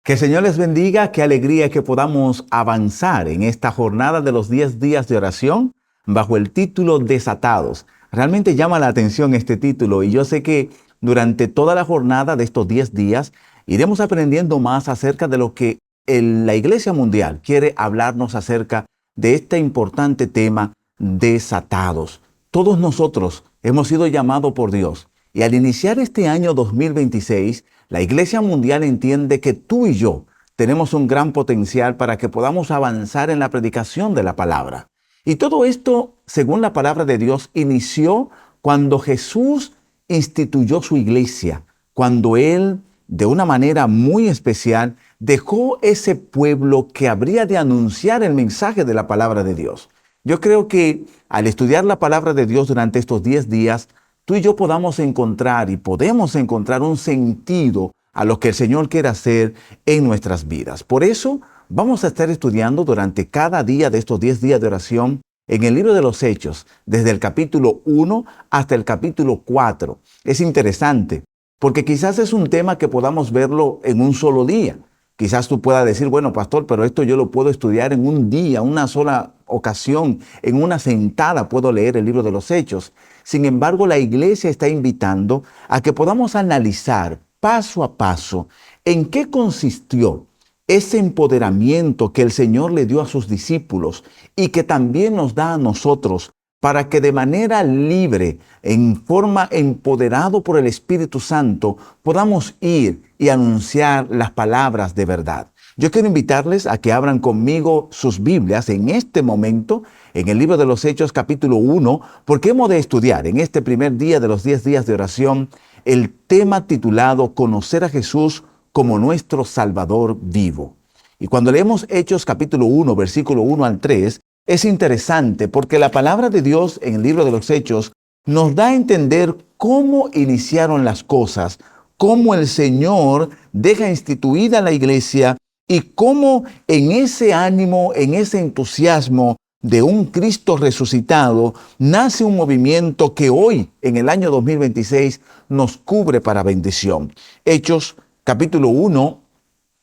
Que el Señor les bendiga, qué alegría que podamos avanzar en esta jornada de los 10 días de oración bajo el título Desatados. Realmente llama la atención este título y yo sé que durante toda la jornada de estos 10 días iremos aprendiendo más acerca de lo que la Iglesia Mundial quiere hablarnos acerca de este importante tema, desatados. Todos nosotros hemos sido llamados por Dios y al iniciar este año 2026, la Iglesia Mundial entiende que tú y yo tenemos un gran potencial para que podamos avanzar en la predicación de la palabra. Y todo esto, según la palabra de Dios, inició cuando Jesús instituyó su iglesia, cuando Él, de una manera muy especial, dejó ese pueblo que habría de anunciar el mensaje de la palabra de Dios. Yo creo que al estudiar la palabra de Dios durante estos 10 días, tú y yo podemos encontrar y podemos encontrar un sentido a lo que el Señor quiere hacer en nuestras vidas. Por eso vamos a estar estudiando durante cada día de estos 10 días de oración en el libro de los Hechos, desde el capítulo 1 hasta el capítulo 4. Es interesante, porque quizás es un tema que podamos verlo en un solo día. Quizás tú puedas decir, bueno, pastor, pero esto yo lo puedo estudiar en un día, una sola ocasión, en una sentada puedo leer el libro de los Hechos. Sin embargo, la iglesia está invitando a que podamos analizar paso a paso en qué consistió ese empoderamiento que el Señor le dio a sus discípulos y que también nos da a nosotros para que de manera libre, en forma empoderado por el Espíritu Santo, podamos ir y anunciar las palabras de verdad. Yo quiero invitarles a que abran conmigo sus Biblias en este momento, en el libro de los Hechos capítulo 1, porque hemos de estudiar en este primer día de los 10 días de oración el tema titulado Conocer a Jesús como nuestro Salvador vivo. Y cuando leemos Hechos capítulo 1, versículo 1 al 3, es interesante porque la palabra de Dios en el libro de los Hechos nos da a entender cómo iniciaron las cosas, cómo el Señor deja instituida la iglesia y cómo en ese ánimo, en ese entusiasmo de un Cristo resucitado, nace un movimiento que hoy, en el año 2026, nos cubre para bendición. Hechos capítulo 1,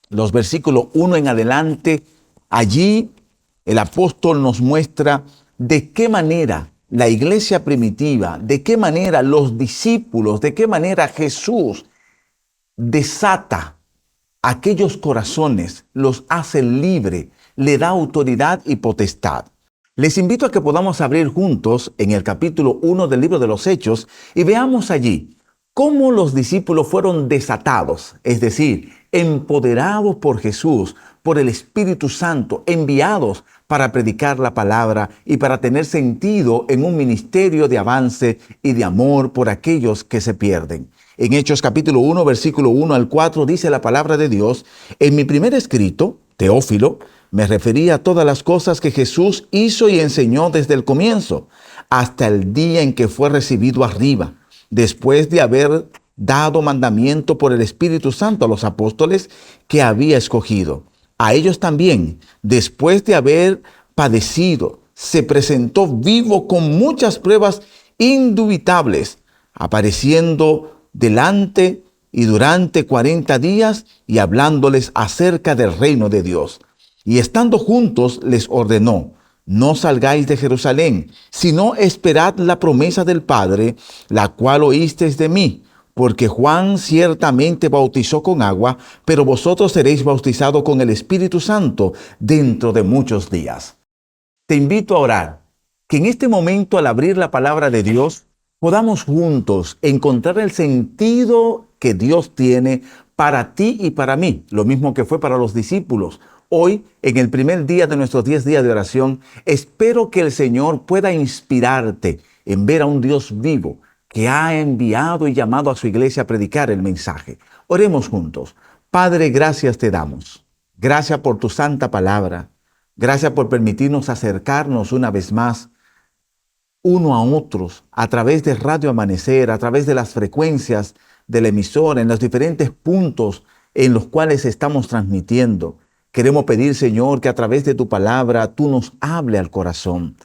los versículos 1 en adelante, allí el apóstol nos muestra de qué manera la iglesia primitiva, de qué manera los discípulos, de qué manera Jesús desata aquellos corazones, los hace libre, le da autoridad y potestad. Les invito a que podamos abrir juntos en el capítulo 1 del libro de los Hechos y veamos allí cómo los discípulos fueron desatados, es decir, empoderados por Jesús, por el Espíritu Santo, enviados para predicar la palabra y para tener sentido en un ministerio de avance y de amor por aquellos que se pierden. En Hechos capítulo 1, versículo 1 al 4 dice la palabra de Dios: en mi primer escrito, Teófilo, me refería a todas las cosas que Jesús hizo y enseñó desde el comienzo, hasta el día en que fue recibido arriba, después de haber dado mandamiento por el Espíritu Santo a los apóstoles que había escogido. A ellos también, después de haber padecido, se presentó vivo con muchas pruebas indubitables, apareciendo delante y durante 40 días y hablándoles acerca del reino de Dios. Y estando juntos les ordenó: no salgáis de Jerusalén, sino esperad la promesa del Padre, la cual oísteis de mí. Porque Juan ciertamente bautizó con agua, pero vosotros seréis bautizados con el Espíritu Santo dentro de muchos días. Te invito a orar, que en este momento, al abrir la palabra de Dios, podamos juntos encontrar el sentido que Dios tiene para ti y para mí, lo mismo que fue para los discípulos. Hoy, en el primer día de nuestros 10 días de oración, espero que el Señor pueda inspirarte en ver a un Dios vivo que ha enviado y llamado a su iglesia a predicar el mensaje. Oremos juntos. Padre, gracias te damos. Gracias por tu santa palabra. Gracias por permitirnos acercarnos una vez más uno a otros a través de Radio Amanecer, a través de las frecuencias del emisor, en los diferentes puntos en los cuales estamos transmitiendo. Queremos pedir, Señor, que a través de tu palabra tú nos hable al corazón.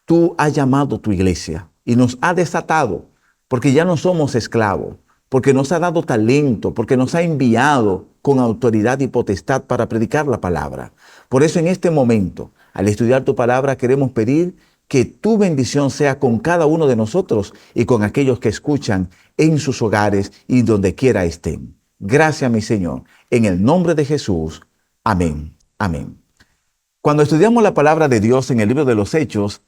Tú has llamado tu iglesia y nos has desatado, porque ya no somos esclavos, porque nos ha dado talento, porque nos ha enviado con autoridad y potestad para predicar la palabra. Por eso en este momento, al estudiar tu palabra, queremos pedir que tu bendición sea con cada uno de nosotros y con aquellos que escuchan en sus hogares y donde quiera estén. Gracias, mi Señor. En el nombre de Jesús. Amén. Amén. Cuando estudiamos la palabra de Dios en el libro de los Hechos,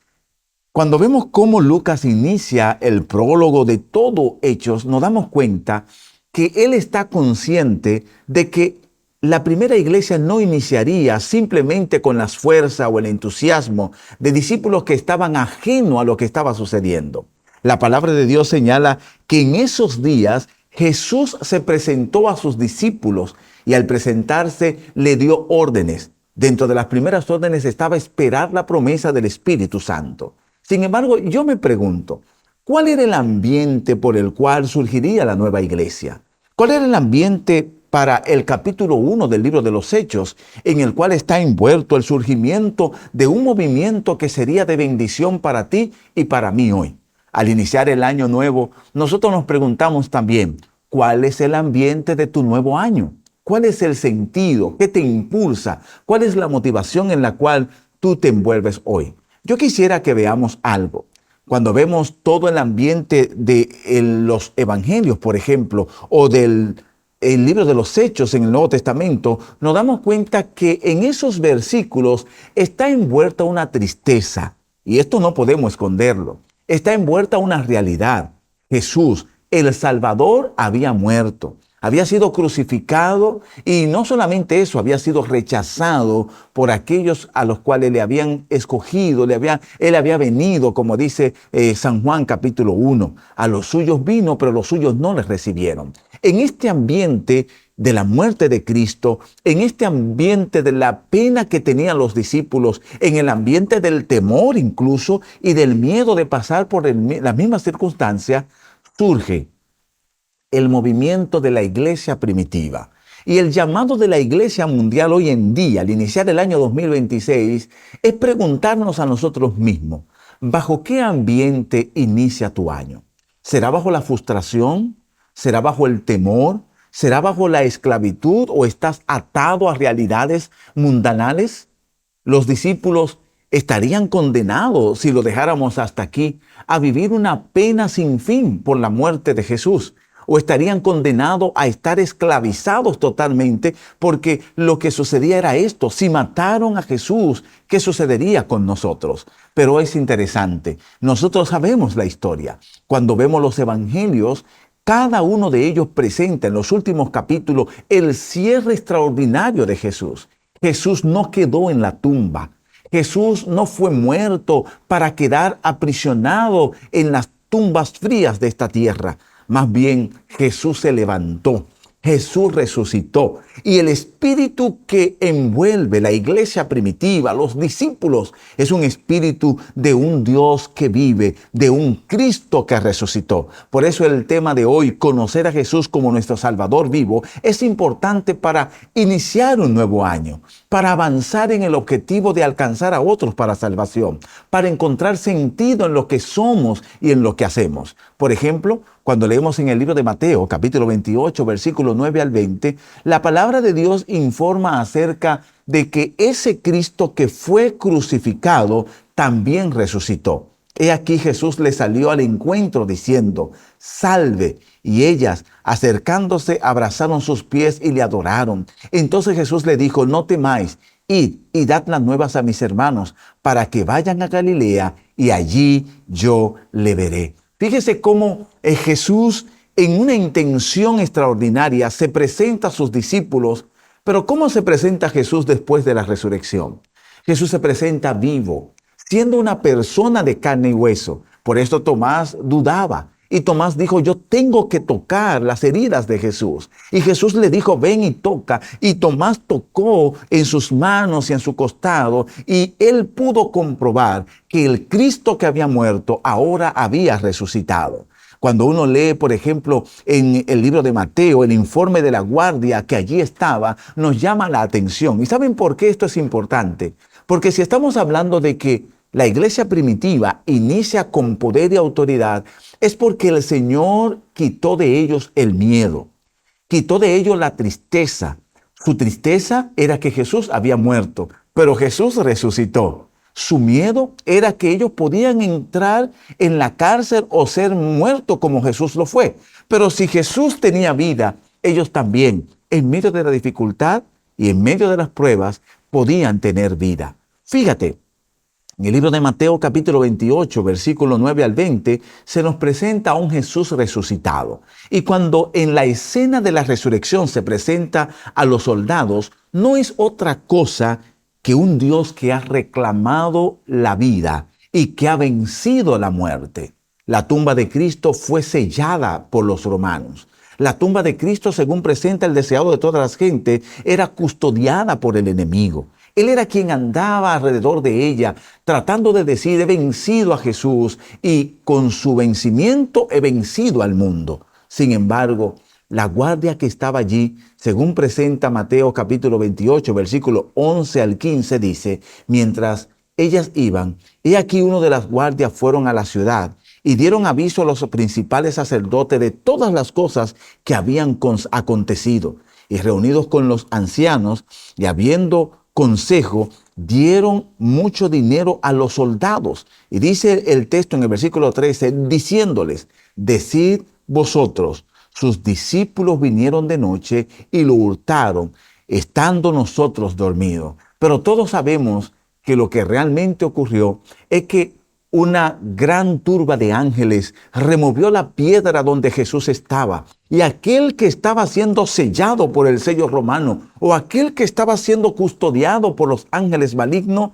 cuando vemos cómo Lucas inicia el prólogo de todo Hechos, nos damos cuenta que él está consciente de que la primera iglesia no iniciaría simplemente con las fuerzas o el entusiasmo de discípulos que estaban ajenos a lo que estaba sucediendo. La palabra de Dios señala que en esos días Jesús se presentó a sus discípulos y al presentarse le dio órdenes. Dentro de las primeras órdenes estaba esperar la promesa del Espíritu Santo. Sin embargo, yo me pregunto, ¿cuál era el ambiente por el cual surgiría la nueva iglesia? ¿Cuál era el ambiente para el capítulo 1 del libro de los Hechos, en el cual está envuelto el surgimiento de un movimiento que sería de bendición para ti y para mí hoy? Al iniciar el año nuevo, nosotros nos preguntamos también, ¿cuál es el ambiente de tu nuevo año? ¿Cuál es el sentido? ¿Qué te impulsa? ¿Cuál es la motivación en la cual tú te envuelves hoy? Yo quisiera que veamos algo. Cuando vemos todo el ambiente de los evangelios, por ejemplo, o del libro de los Hechos en el Nuevo Testamento, nos damos cuenta que en esos versículos está envuelta una tristeza. Y esto no podemos esconderlo. Está envuelta una realidad. Jesús, el Salvador, había muerto. Había sido crucificado y no solamente eso, había sido rechazado por aquellos a los cuales le habían escogido, él había venido, como dice San Juan capítulo 1, a los suyos vino, pero los suyos no les recibieron. En este ambiente de la muerte de Cristo, en este ambiente de la pena que tenían los discípulos, en el ambiente del temor incluso y del miedo de pasar por las mismas circunstancias, surge el movimiento de la iglesia primitiva. Y el llamado de la iglesia mundial hoy en día, al iniciar el año 2026, es preguntarnos a nosotros mismos, ¿bajo qué ambiente inicia tu año? ¿Será bajo la frustración? ¿Será bajo el temor? ¿Será bajo la esclavitud o estás atado a realidades mundanales? Los discípulos estarían condenados, si lo dejáramos hasta aquí, a vivir una pena sin fin por la muerte de Jesús. O estarían condenados a estar esclavizados totalmente, porque lo que sucedía era esto: si mataron a Jesús, ¿qué sucedería con nosotros? Pero es interesante, nosotros sabemos la historia. Cuando vemos los evangelios, cada uno de ellos presenta en los últimos capítulos el cierre extraordinario de Jesús. Jesús no quedó en la tumba. Jesús no fue muerto para quedar aprisionado en las tumbas frías de esta tierra. Más bien, Jesús se levantó, Jesús resucitó, y el espíritu que envuelve la iglesia primitiva, los discípulos, es un espíritu de un Dios que vive, de un Cristo que resucitó. Por eso el tema de hoy, conocer a Jesús como nuestro Salvador vivo, es importante para iniciar un nuevo año, para avanzar en el objetivo de alcanzar a otros para salvación, para encontrar sentido en lo que somos y en lo que hacemos. Por ejemplo, cuando leemos en el libro de Mateo, capítulo 28, versículos 9 al 20, la palabra de Dios informa acerca de que ese Cristo que fue crucificado también resucitó. He aquí Jesús le salió al encuentro diciendo, salve. Y ellas, acercándose, abrazaron sus pies y le adoraron. Entonces Jesús le dijo, no temáis, id y dad las nuevas a mis hermanos, para que vayan a Galilea y allí yo le veré. Fíjese cómo Jesús, en una intención extraordinaria, se presenta a sus discípulos. Pero ¿cómo se presenta Jesús después de la resurrección? Jesús se presenta vivo, siendo una persona de carne y hueso. Por esto Tomás dudaba. Y Tomás dijo, yo tengo que tocar las heridas de Jesús. Y Jesús le dijo, ven y toca. Y Tomás tocó en sus manos y en su costado. Y él pudo comprobar que el Cristo que había muerto ahora había resucitado. Cuando uno lee, por ejemplo, en el libro de Mateo, el informe de la guardia que allí estaba, nos llama la atención. ¿Y saben por qué esto es importante? Porque si estamos hablando de que la iglesia primitiva inicia con poder y autoridad, es porque el Señor quitó de ellos el miedo, quitó de ellos la tristeza, Su tristeza era que Jesús había muerto, pero Jesús resucitó. Su miedo era que ellos podían entrar en la cárcel o ser muertos como Jesús lo fue. Pero si Jesús tenía vida, ellos también, en medio de la dificultad y en medio de las pruebas, podían tener vida. Fíjate, en el libro de Mateo capítulo 28, versículo 9 al 20, se nos presenta a un Jesús resucitado. Y cuando en la escena de la resurrección se presenta a los soldados, no es otra cosa que un Dios que ha reclamado la vida y que ha vencido la muerte. La tumba de Cristo fue sellada por los romanos. La tumba de Cristo, según presenta el deseado de todas las gentes, era custodiada por el enemigo. Él era quien andaba alrededor de ella, tratando de decir, he vencido a Jesús y con su vencimiento he vencido al mundo. Sin embargo, la guardia que estaba allí, según presenta Mateo capítulo 28, versículo 11 al 15, dice, mientras ellas iban, he aquí uno de las guardias fueron a la ciudad y dieron aviso a los principales sacerdotes de todas las cosas que habían acontecido. Y reunidos con los ancianos y habiendo consejo, dieron mucho dinero a los soldados. Y dice el texto en el versículo 13, diciéndoles, decid vosotros, sus discípulos vinieron de noche y lo hurtaron, estando nosotros dormidos. Pero todos sabemos que lo que realmente ocurrió es que una gran turba de ángeles removió la piedra donde Jesús estaba. Y aquel que estaba siendo sellado por el sello romano o aquel que estaba siendo custodiado por los ángeles malignos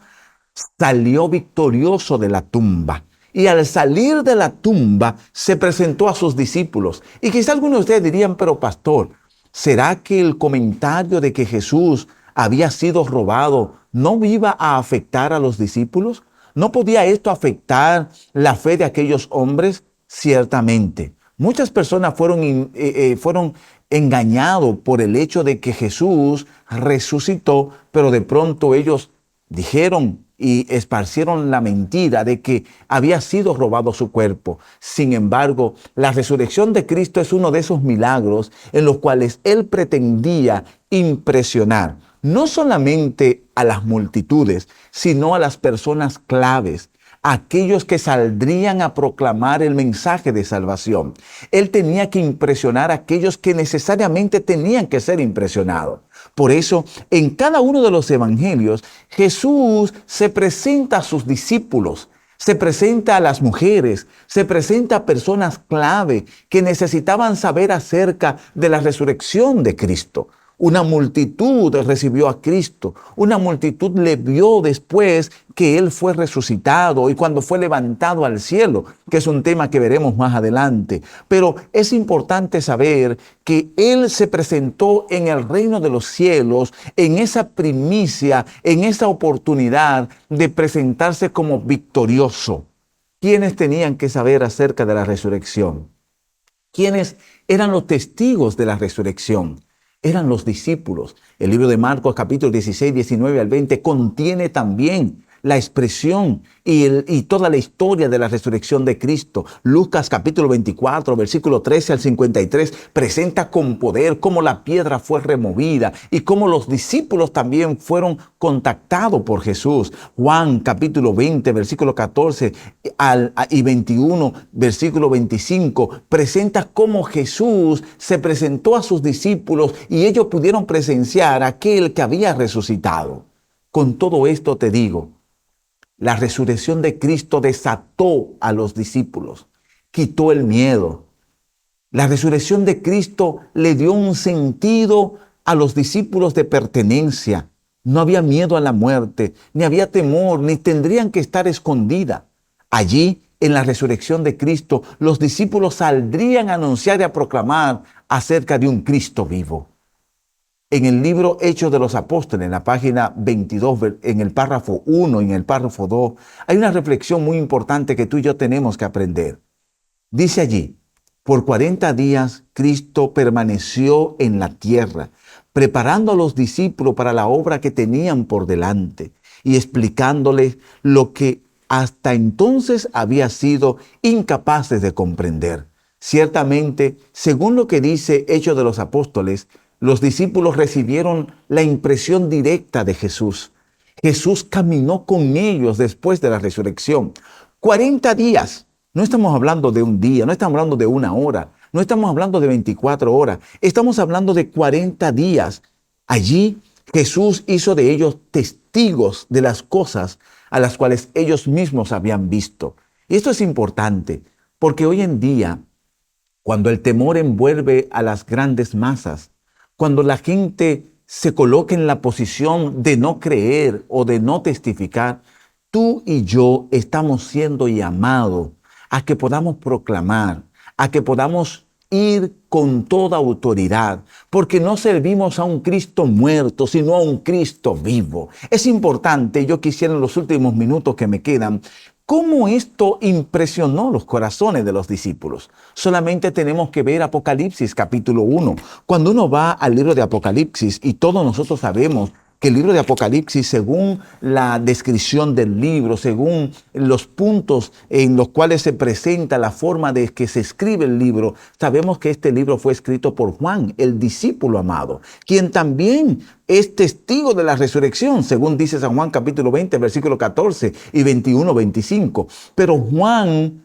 salió victorioso de la tumba. Y al salir de la tumba se presentó a sus discípulos. Y quizá algunos de ustedes dirían, pero pastor, ¿será que el comentario de que Jesús había sido robado no iba a afectar a los discípulos? ¿No podía esto afectar la fe de aquellos hombres? Ciertamente. Muchas personas fueron engañados por el hecho de que Jesús resucitó, pero de pronto ellos dijeron y esparcieron la mentira de que había sido robado su cuerpo. Sin embargo, la resurrección de Cristo es uno de esos milagros en los cuales Él pretendía impresionar no solamente a las multitudes, sino a las personas claves, aquellos que saldrían a proclamar el mensaje de salvación. Él tenía que impresionar a aquellos que necesariamente tenían que ser impresionados. Por eso, en cada uno de los evangelios, Jesús se presenta a sus discípulos, se presenta a las mujeres, se presenta a personas clave que necesitaban saber acerca de la resurrección de Cristo. Una multitud recibió a Cristo, una multitud le vio después que Él fue resucitado y cuando fue levantado al cielo, que es un tema que veremos más adelante. Pero es importante saber que Él se presentó en el reino de los cielos, en esa primicia, en esa oportunidad de presentarse como victorioso. ¿Quiénes tenían que saber acerca de la resurrección? ¿Quiénes eran los testigos de la resurrección? Eran los discípulos. El libro de Marcos capítulo 16, 19 al 20 contiene también la expresión y toda la historia de la resurrección de Cristo. Lucas capítulo 24, versículo 13 al 53, presenta con poder cómo la piedra fue removida y cómo los discípulos también fueron contactados por Jesús. Juan capítulo 20, versículo 14 y 21, versículo 25, presenta cómo Jesús se presentó a sus discípulos y ellos pudieron presenciar a aquel que había resucitado. Con todo esto te digo, la resurrección de Cristo desató a los discípulos, quitó el miedo. La resurrección de Cristo le dio un sentido a los discípulos de pertenencia. No había miedo a la muerte, ni había temor, ni tendrían que estar escondidas. Allí, en la resurrección de Cristo, los discípulos saldrían a anunciar y a proclamar acerca de un Cristo vivo. En el libro Hechos de los Apóstoles, en la página 22, en el párrafo 1 y en el párrafo 2, hay una reflexión muy importante que tú y yo tenemos que aprender. Dice allí, por 40 días Cristo permaneció en la tierra, preparando a los discípulos para la obra que tenían por delante y explicándoles lo que hasta entonces había sido incapaces de comprender. Ciertamente, según lo que dice Hechos de los Apóstoles, Los discípulos recibieron la impresión directa de Jesús. Jesús caminó con ellos después de la resurrección. 40 días. No estamos hablando de un día, no estamos hablando de una hora, no estamos hablando de 24 horas. Estamos hablando de 40 días. Allí Jesús hizo de ellos testigos de las cosas a las cuales ellos mismos habían visto. Y esto es importante porque hoy en día, cuando el temor envuelve a las grandes masas, cuando la gente se coloca en la posición de no creer o de no testificar, tú y yo estamos siendo llamados a que podamos proclamar, a que podamos ir con toda autoridad, porque no servimos a un Cristo muerto, sino a un Cristo vivo. Es importante, yo quisiera en los últimos minutos que me quedan, cómo esto impresionó los corazones de los discípulos. Solamente tenemos que ver Apocalipsis capítulo 1. Cuando uno va al libro de Apocalipsis, y todos nosotros sabemos que el libro de Apocalipsis, según la descripción del libro, según los puntos en los cuales se presenta la forma de que se escribe el libro, sabemos que este libro fue escrito por Juan, el discípulo amado, quien también es testigo de la resurrección, según dice San Juan capítulo 20, versículo 14 y 21, 25. Pero Juan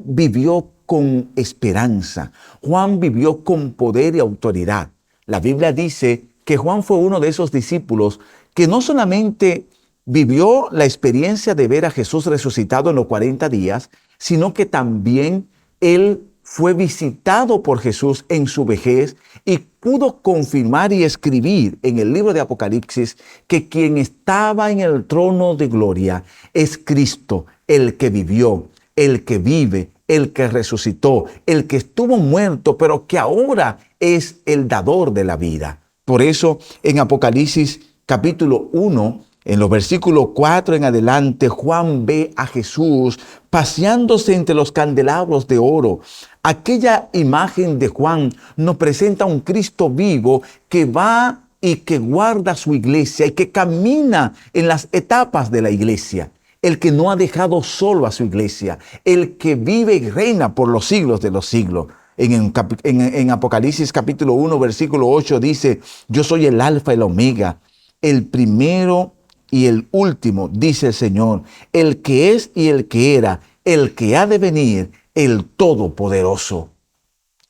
vivió con esperanza. Juan vivió con poder y autoridad. La Biblia dice que Juan fue uno de esos discípulos que no solamente vivió la experiencia de ver a Jesús resucitado en los 40 días, sino que también él fue visitado por Jesús en su vejez y pudo confirmar y escribir en el libro de Apocalipsis que quien estaba en el trono de gloria es Cristo, el que vivió, el que vive, el que resucitó, el que estuvo muerto, pero que ahora es el dador de la vida. Por eso en Apocalipsis capítulo 1, en los versículos 4 en adelante, Juan ve a Jesús paseándose entre los candelabros de oro. Aquella imagen de Juan nos presenta un Cristo vivo que va y que guarda su iglesia y que camina en las etapas de la iglesia. El que no ha dejado solo a su iglesia, el que vive y reina por los siglos de los siglos. En Apocalipsis capítulo 1, versículo 8 dice, yo soy el alfa y el omega, el primero y el último, dice el Señor, el que es y el que era, el que ha de venir, el Todopoderoso.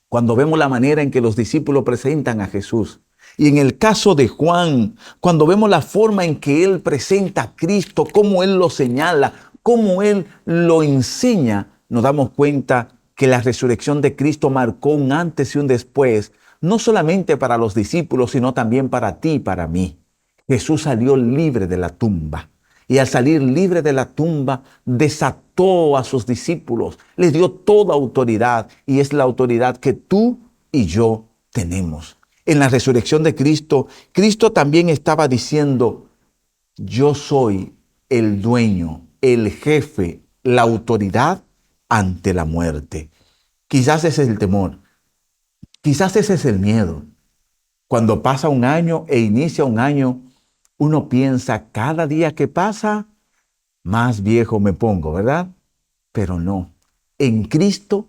Cuando vemos la manera en que los discípulos presentan a Jesús, y en el caso de Juan, cuando vemos la forma en que él presenta a Cristo, cómo él lo señala, cómo él lo enseña, nos damos cuenta que la resurrección de Cristo marcó un antes y un después, no solamente para los discípulos, sino también para ti y para mí. Jesús salió libre de la tumba. Y al salir libre de la tumba, desató a sus discípulos, les dio toda autoridad, y es la autoridad que tú y yo tenemos. En la resurrección de Cristo, Cristo también estaba diciendo, yo soy el dueño, el jefe, la autoridad ante la muerte. Quizás ese es el temor. Quizás ese es el miedo. Cuando pasa un año e inicia un año, uno piensa, cada día que pasa, más viejo me pongo, ¿verdad? Pero no. En Cristo,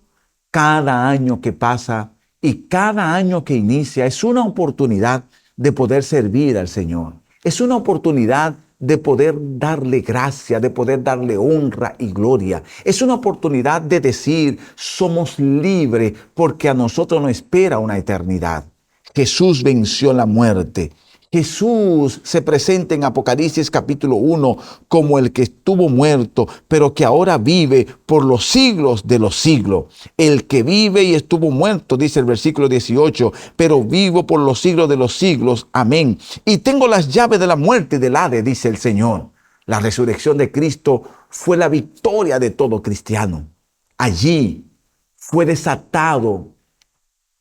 cada año que pasa y cada año que inicia es una oportunidad de poder servir al Señor. Es una oportunidad de poder darle gracia, de poder darle honra y gloria. Es una oportunidad de decir, somos libres porque a nosotros nos espera una eternidad. Jesús venció la muerte. Jesús se presenta en Apocalipsis capítulo 1 como el que estuvo muerto, pero que ahora vive por los siglos de los siglos. El que vive y estuvo muerto, dice el versículo 18, pero vivo por los siglos de los siglos. Amén. Y tengo las llaves de la muerte y del Hades, dice el Señor. La resurrección de Cristo fue la victoria de todo cristiano. Allí fue desatado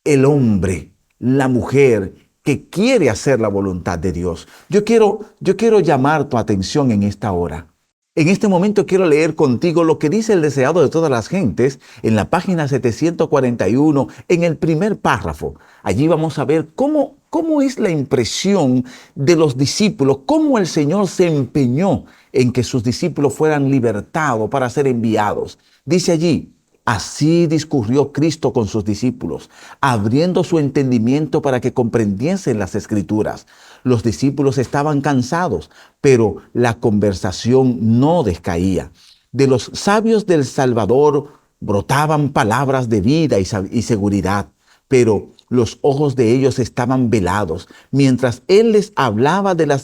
el hombre, la mujer, que quiere hacer la voluntad de Dios. Yo quiero llamar tu atención en esta hora. En este momento quiero leer contigo lo que dice el deseado de todas las gentes en la página 741, en el primer párrafo. Allí vamos a ver cómo es la impresión de los discípulos, cómo el Señor se empeñó en que sus discípulos fueran libertados para ser enviados. Dice allí, Así discurrió Cristo con sus discípulos, abriendo su entendimiento para que comprendiesen las Escrituras. Los discípulos estaban cansados, pero la conversación no descaía. De los sabios del Salvador brotaban palabras de vida y seguridad, pero los ojos de ellos estaban velados. Mientras Él les hablaba de la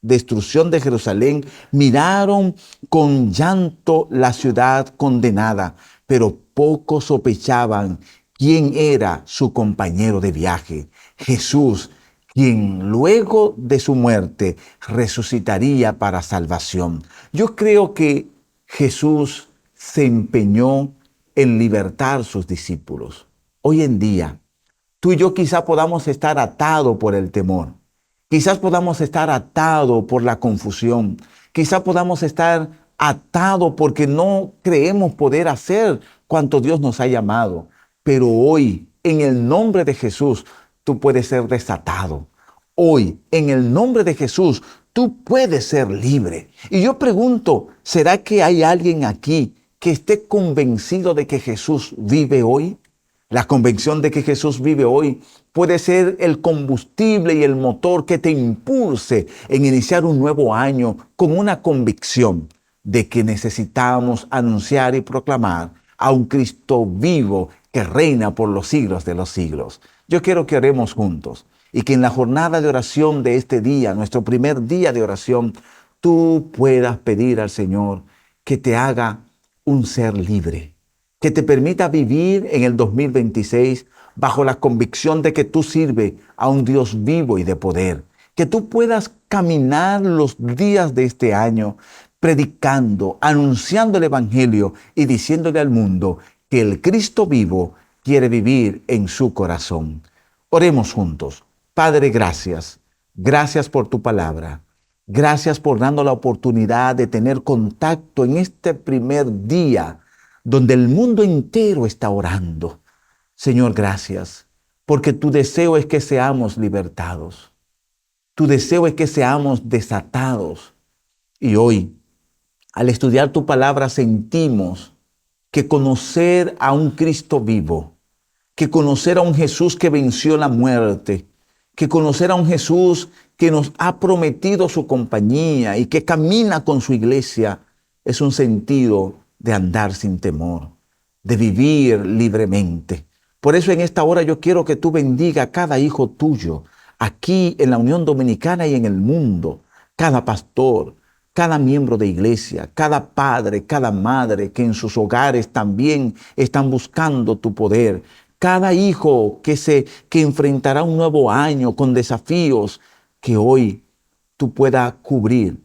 destrucción de Jerusalén, miraron con llanto la ciudad condenada, pero pocos sospechaban quién era su compañero de viaje, Jesús, quien luego de su muerte resucitaría para salvación. Yo creo que Jesús se empeñó en libertar a sus discípulos. Hoy en día, tú y yo quizá podamos estar atados por el temor. Quizás podamos estar atados por la confusión. Quizás podamos estar atados porque no creemos poder hacer cuanto Dios nos ha llamado. Pero hoy, en el nombre de Jesús, tú puedes ser desatado. Hoy, en el nombre de Jesús, tú puedes ser libre. Y yo pregunto, ¿será que hay alguien aquí que esté convencido de que Jesús vive hoy? La convicción de que Jesús vive hoy puede ser el combustible y el motor que te impulse en iniciar un nuevo año con una convicción de que necesitamos anunciar y proclamar a un Cristo vivo que reina por los siglos de los siglos. Yo quiero que oremos juntos y que en la jornada de oración de este día, nuestro primer día de oración, tú puedas pedir al Señor que te haga un ser libre, que te permita vivir en el 2026 bajo la convicción de que tú sirves a un Dios vivo y de poder, que tú puedas caminar los días de este año predicando, anunciando el Evangelio y diciéndole al mundo que el Cristo vivo quiere vivir en su corazón. Oremos juntos. Padre, gracias. Gracias por tu palabra. Gracias por darnos la oportunidad de tener contacto en este primer día donde el mundo entero está orando. Señor, gracias, porque tu deseo es que seamos libertados. Tu deseo es que seamos desatados. Y hoy, al estudiar tu palabra, sentimos que conocer a un Cristo vivo, que conocer a un Jesús que venció la muerte, que conocer a un Jesús que nos ha prometido su compañía y que camina con su iglesia, es un sentido de andar sin temor, de vivir libremente. Por eso en esta hora yo quiero que tú bendiga a cada hijo tuyo, aquí en la Unión Dominicana y en el mundo, cada pastor, cada miembro de iglesia, cada padre, cada madre que en sus hogares también están buscando tu poder, cada hijo que enfrentará un nuevo año con desafíos, que hoy tú puedas cubrir,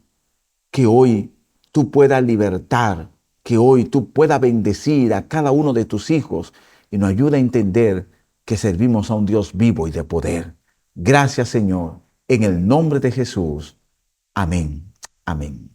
que hoy tú puedas libertar, que hoy tú puedas bendecir a cada uno de tus hijos y nos ayuda a entender que servimos a un Dios vivo y de poder. Gracias, Señor, en el nombre de Jesús. Amén. Amén.